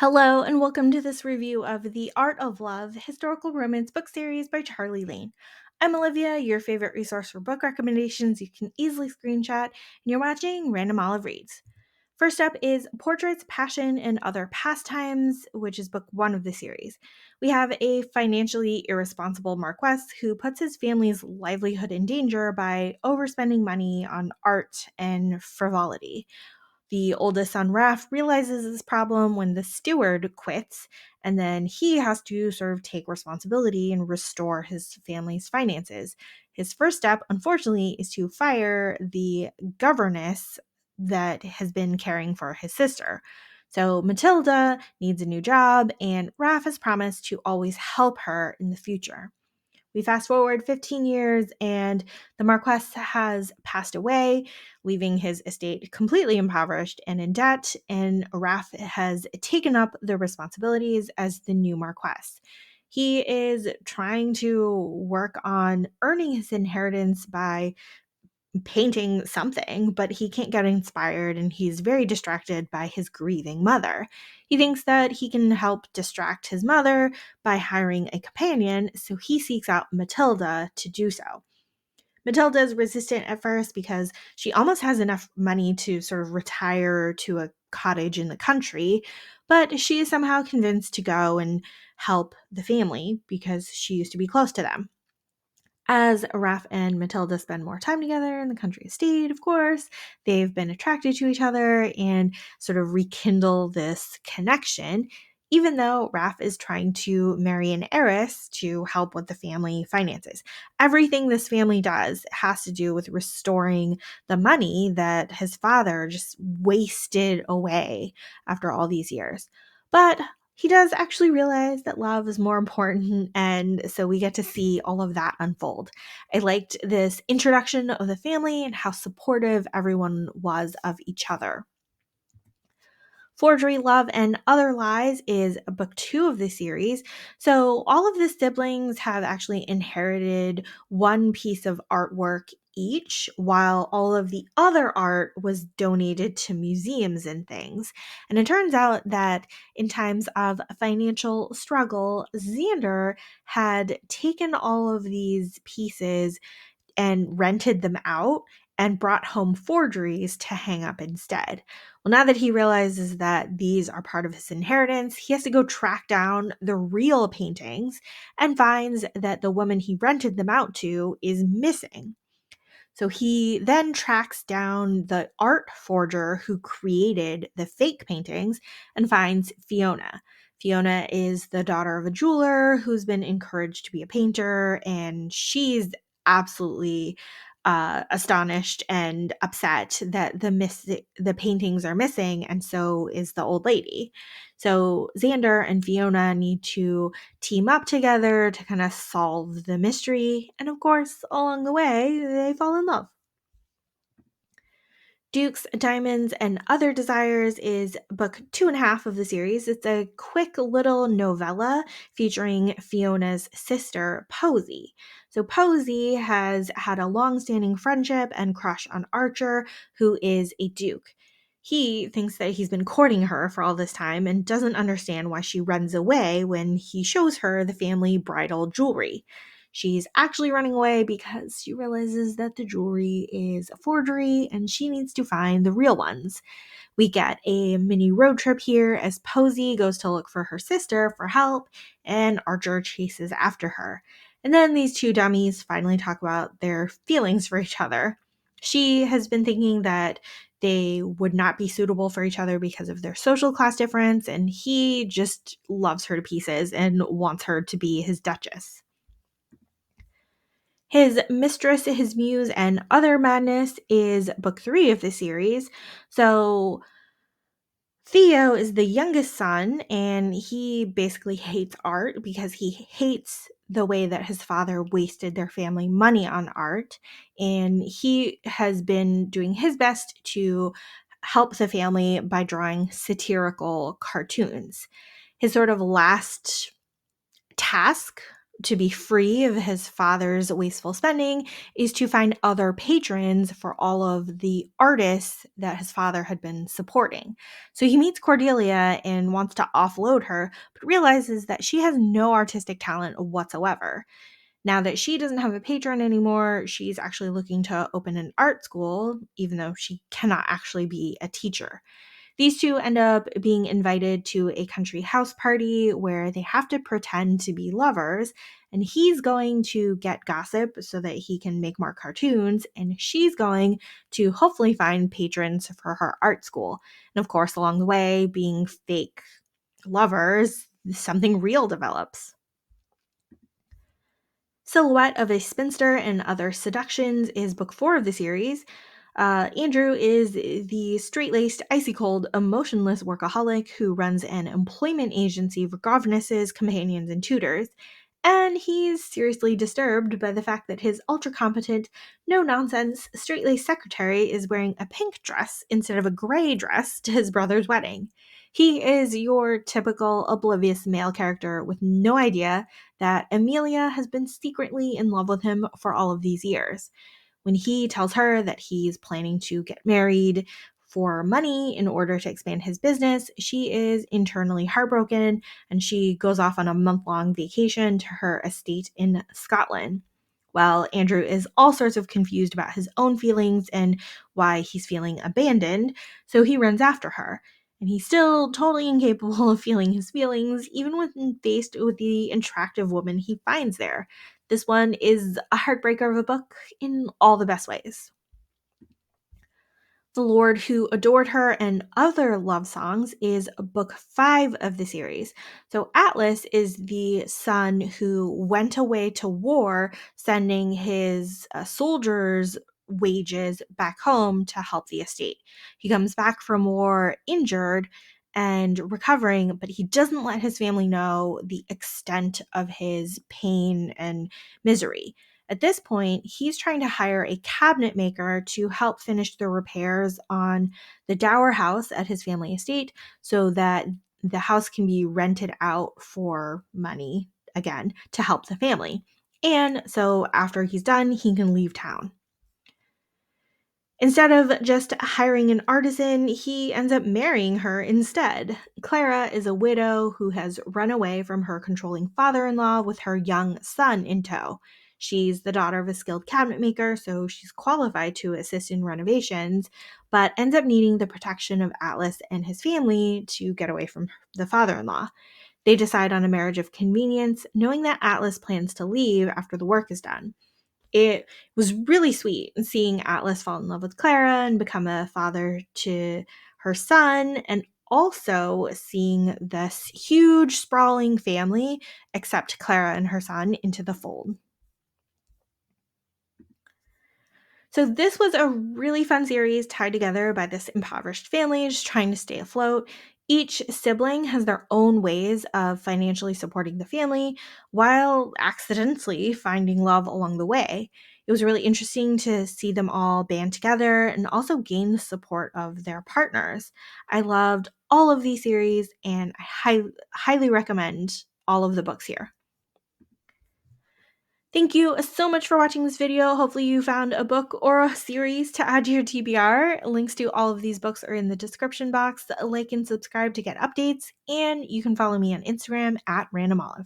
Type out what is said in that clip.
Hello, and welcome to this review of The Art of Love Historical Romance Book Series by Charlie Lane. I'm Olivia, your favorite resource for book recommendations you can easily screenshot, and you're watching Random Olive Reads. First up is Portraits, Passion, and Other Pastimes, which is book one of the series. We have a financially irresponsible Marquess who puts his family's livelihood in danger by overspending money on art and frivolity. The oldest son, Raph, realizes this problem when the steward quits, and then he has to sort of take responsibility and restore his family's finances. His first step, unfortunately, is to fire the governess that has been caring for his sister. So Matilda needs a new job, and Raph has promised to always help her in the future. We fast forward 15 years, and the Marquess has passed away, leaving his estate completely impoverished and in debt. And Raph has taken up the responsibilities as the new Marquess. He is trying to work on earning his inheritance by painting something, but he can't get inspired and he's very distracted by his grieving mother. He thinks that he can help distract his mother by hiring a companion, so he seeks out Matilda to do so. Matilda is resistant at first because she almost has enough money to sort of retire to a cottage in the country, but she is somehow convinced to go and help the family because she used to be close to them. As Raph and Matilda spend more time together in the country estate, of course, they've been attracted to each other and sort of rekindle this connection, even though Raph is trying to marry an heiress to help with the family finances. Everything this family does has to do with restoring the money that his father just wasted away after all these years. But he does actually realize that love is more important, and so we get to see all of that unfold. I liked this introduction of the family and how supportive everyone was of each other. Forgery, Love, and Other Lies is book two of the series. So, all of the siblings have actually inherited one piece of artwork each, while all of the other art was donated to museums and things. And it turns out that in times of financial struggle, Xander had taken all of these pieces and rented them out and brought home forgeries to hang up instead. Well, now that he realizes that these are part of his inheritance, he has to go track down the real paintings and finds that the woman he rented them out to is missing. So he then tracks down the art forger who created the fake paintings and finds Fiona. Fiona is the daughter of a jeweler who's been encouraged to be a painter, and she's absolutely astonished and upset that the paintings are missing, and so is the old lady. So Xander and Fiona need to team up together to kind of solve the mystery. And of course, along the way, they fall in love. Dukes, Diamonds, and Other Desires is book two and a half of the series. It's a quick little novella featuring Fiona's sister, Posey. So, Posey has had a long standing friendship and crush on Archer, who is a duke. He thinks that he's been courting her for all this time and doesn't understand why she runs away when he shows her the family bridal jewelry. She's actually running away because she realizes that the jewelry is a forgery and she needs to find the real ones. We get a mini road trip here as Posey goes to look for her sister for help and Archer chases after her. And then these two dummies finally talk about their feelings for each other. She has been thinking that they would not be suitable for each other because of their social class difference, and he just loves her to pieces and wants her to be his duchess. His Mistress, His Muse, and Other Madness is book three of the series. So Theo is the youngest son, and he basically hates art because he hates the way that his father wasted their family money on art. And he has been doing his best to help the family by drawing satirical cartoons. His sort of last task to be free of his father's wasteful spending is to find other patrons for all of the artists that his father had been supporting. So he meets Cordelia and wants to offload her, but realizes that she has no artistic talent whatsoever. Now that she doesn't have a patron anymore, she's actually looking to open an art school, even though she cannot actually be a teacher. These two end up being invited to a country house party where they have to pretend to be lovers, and he's going to get gossip so that he can make more cartoons, and she's going to hopefully find patrons for her art school. And of course, along the way, being fake lovers, something real develops. Silhouette of a Spinster and Other Seductions is book 4 of the series. Andrew is the straight laced, icy cold, emotionless workaholic who runs an employment agency for governesses, companions, and tutors. And he's seriously disturbed by the fact that his ultra competent, no nonsense, straight laced secretary is wearing a pink dress instead of a gray dress to his brother's wedding. He is your typical oblivious male character with no idea that Amelia has been secretly in love with him for all of these years. When he tells her that he's planning to get married for money in order to expand his business, she is internally heartbroken and she goes off on a month-long vacation to her estate in Scotland. Well, Andrew is all sorts of confused about his own feelings and why he's feeling abandoned, so he runs after her. And he's still totally incapable of feeling his feelings, even when faced with the attractive woman he finds there. This one is a heartbreaker of a book in all the best ways. The Lord Who Adored Her and Other Love Songs is book 5 of the series. So Atlas is the son who went away to war, sending his soldiers' wages back home to help the estate. He comes back from war injured and recovering, but he doesn't let his family know the extent of his pain and misery. At this point, he's trying to hire a cabinet maker to help finish the repairs on the dower house at his family estate so that the house can be rented out for money again to help the family. And so after he's done, he can leave town. Instead of just hiring an artisan, he ends up marrying her instead. Clara is a widow who has run away from her controlling father-in-law with her young son in tow. She's the daughter of a skilled cabinet maker, so she's qualified to assist in renovations, but ends up needing the protection of Atlas and his family to get away from the father-in-law. They decide on a marriage of convenience, knowing that Atlas plans to leave after the work is done. It was really sweet seeing Atlas fall in love with Clara and become a father to her son, and also seeing this huge, sprawling family accept Clara and her son into the fold. So this was a really fun series tied together by this impoverished family just trying to stay afloat. Each sibling has their own ways of financially supporting the family while accidentally finding love along the way. It was really interesting to see them all band together and also gain the support of their partners. I loved all of these series and I highly recommend all of the books here. Thank you so much for watching this video. Hopefully you found a book or a series to add to your TBR. Links to all of these books are in the description box. Like and subscribe to get updates, and you can follow me on Instagram at randomolive.